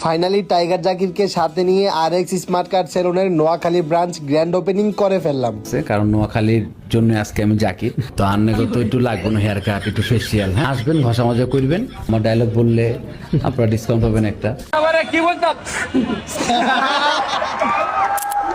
Finally tiger জাকিরকে সাথে নিয়ে RX smart card সেলুনের নোয়াখালী ব্রাঞ্চ গ্র্যান্ড ওপেনিং করে ফেললাম। কারণ নোয়াখালীর জন্য আজকে আমি জাকির তো আন্নেগো তো একটু লাগবে না, হেয়ার কাট একটু ফেসিয়াল। হ্যাঁ, আসবেন, ঘষা মজা করবেন, আমার ডায়লগ বললে আপনারা ডিসকাউন্ট পাবেন একটা।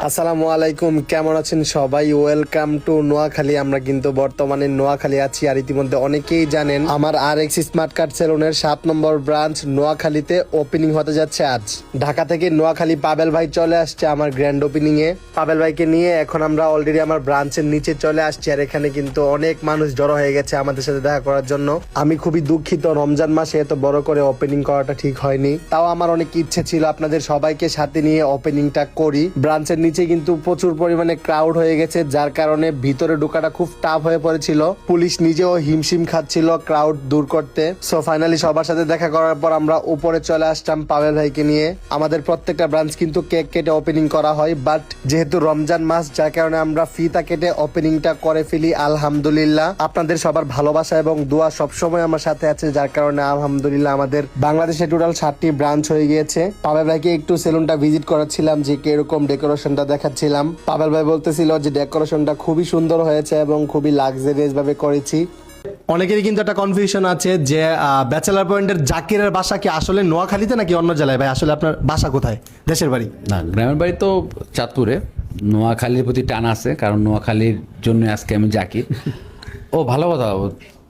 আসসালামু আলাইকুম, কেমন আছেন সবাই? Welcome to Noakhali. আমরা কিন্তু বর্তমানে নোয়াখালী আছি, আর ইতিমধ্যে অনেকেই জানেন আমার আরএক্স স্মার্ট কার্ড সেলুনের 7 নম্বর ব্রাঞ্চ নোয়াখালীতে ওপেনিং হতে যাচ্ছে আজ। ঢাকা থেকে নোয়াখালী পাবেল ভাই চলে আসছে আমার গ্র্যান্ড ওপেনিং এ। পাবেল ভাইকে নিয়ে এখন আমরা অলরেডি আমার ব্রাঞ্চের নিচে চলে আসছি, আর এখানে কিন্তু অনেক মানুষ জড়ো হয়ে গেছে আমাদের সাথে দেখা করার জন্য। আমি খুবই দুঃখিত, রমজান মাসে এত বড় করে ওপেনিং করাটা ঠিক হয়নি। তাও আমার অনেক ইচ্ছে ছিল আপনাদের সবাইকে সাথে নিয়ে ওপেনিংটা করি। ব্রাঞ্চের নিচে কিন্তু প্রচুর পরিমাণে ক্রাউড হয়ে গেছে, যার কারণে ভিতরে ঢোকাটা খুব টাফ হয়ে পড়েছিল। পুলিশ নিজেও হিমশিম খাচ্ছিল ক্রাউড দূর করতে। সো ফাইনালি সবার সাথে দেখা করার পর আমরা উপরে চলে আসলাম পাবেল ভাইকে নিয়ে। আমাদের প্রত্যেকটা ব্রাঞ্চ কিন্তু কেক কেটে ওপেনিং করা হয়, বাট যেহেতু রমজান মাস, যার কারণে আমরা ফিতা কেটে ওপেনিংটা করে ফেলি। আলহামদুলিল্লাহ, আপনাদের সবার ভালোবাসা এবং দোয়া সবসময় আমার সাথে আছে, যার কারণে আলহামদুলিল্লাহ আমাদের বাংলাদেশে টোটাল 7টি ব্রাঞ্চ হয়ে গিয়েছে। পাবেল ভাইকে একটু সেলুনটা ভিজিট করাচ্ছিলাম যে কিরকম ডেকোরেশনটা দেখাচ্ছিলাম। পাবেল ভাই বলতেছিল যে ডেকোরেশনটা খুবই সুন্দর হয়েছে এবং খুবই লাক্সারিয়াস ভাবে করেছি। অনেকেরই কিন্তু একটা কনফিউশন আছে যে ব্যাচেলার পয়েন্টের জাকিরের বাসা কি আসলে নোয়াখালীতে নাকি অন্য জেলায়? ভাই আসলে আপনার বাসা কোথায়, দেশের বাড়ি? না, গ্রামের বাড়ি তো চাঁদপুরে। নোয়াখালীর প্রতি টান আছে, কারণ নোয়াখালীর জন্য আজকে আমি জাকির। ও ভালো কথা,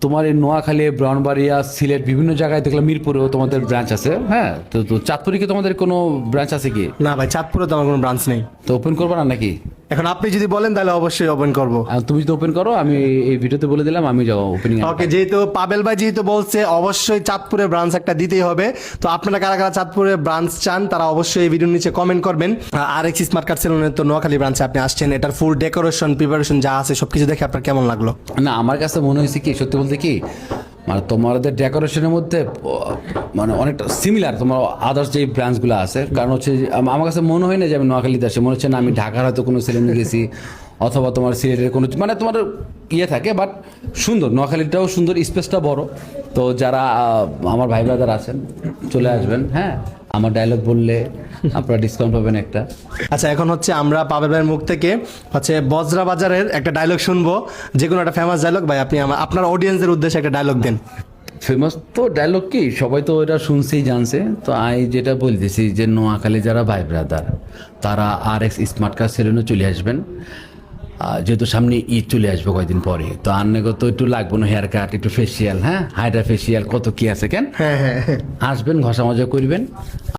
তোমার এই নোয়াখালী, ব্রাহ্মণবাড়িয়া, সিলেট বিভিন্ন জায়গায় দেখলাম, মিরপুরেও তোমাদের ব্রাঞ্চ আছে। হ্যাঁ, তো চাঁদপুরে কি তোমাদের কোনো ব্রাঞ্চ আছে কি? না ভাই, চাঁদপুরে তো আমার কোনো ব্রাঞ্চ নেই। তো ওপেন করবো না নাকি? এখন আপনি যদি বলেন তাহলে অবশ্যই ওপেন করব। তুমি যদি ওপেন করো, আমি এই ভিডিওতে বলে দিলাম আমি যাবো ওপেনিং। ওকে, যেহেতু পাবেল ভাই যেহেতু বলছে অবশ্যই চাঁদপুরে ব্রাঞ্চ একটা দিতেই হবে, তো আপনারা কারা কারা চাঁদপুরে ব্রাঞ্চ চান তারা অবশ্যই এই ভিডিওর নিচে কমেন্ট করবেন। আরএক্স স্মার্ট কার্ড সেলুনের তো নোয়াখালী ব্রাঞ্চে আপনি আসছেন, এটার ফুল ডেকোরেশন প্রিপারেশন যা আছে সবকিছু দেখে আপনার কেমন লাগলো? না, আমার কাছে মনে হয়েছে কি, সত্যি বলতে কি, মানে তোমাদের ডেকোরেশনের মধ্যে মানে অনেকটা সিমিলার তোমার আদার্স যে ব্রাঞ্চগুলো আছে। কারণ হচ্ছে আমার কাছে মনে হয় না যে আমি নোয়াখালীতে আসি, মনে হচ্ছে না আমি ঢাকার হয়তো কোনো সেলুনে গেছি, অথবা তোমার সিলেটের কোনো, মানে তোমার ইয়ে থাকে। বাট সুন্দর, নোয়াখালীটাও সুন্দর, স্পেসটা বড়। তো যারা আমার ভাই ব্রাদার আছেন চলে আসবেন। হ্যাঁ, আমার ডায়লগ বললে আপনারা ডিসকাউন্ট পাবেন একটা। আচ্ছা, এখন হচ্ছে আমরা পাবেল ভাইয়ের মুখ থেকে হচ্ছে বজরা বাজারের একটা ডায়লগ শুনবো, যে কোনো একটা ফেমাস ডায়লগ। ভাই আপনি আপনার অডিয়েন্সের উদ্দেশ্যে একটা ডায়লগ দেন। ফেমাস তো ডায়লগ কি, সবাই তো এটা শুনছেই, জানছে। তো আমি যেটা বলতেছি যে নোয়াখালী যারা ভাই ব্রাদার তারা আরএক্স স্মার্ট কার্ড সেলুনে চলে আসবেন। যেহেতু সামনে ঈদ চলে আসবে কয়েকদিন পরে, তো আন্নেগো তো একটু লাগবে না, হেয়ার কাট একটু ফেসিয়াল। হ্যাঁ, হাইড্রা ফেসিয়াল কত কি আছে কেন। হ্যাঁ হ্যাঁ, আসবেন, ঘষা মজা করবেন।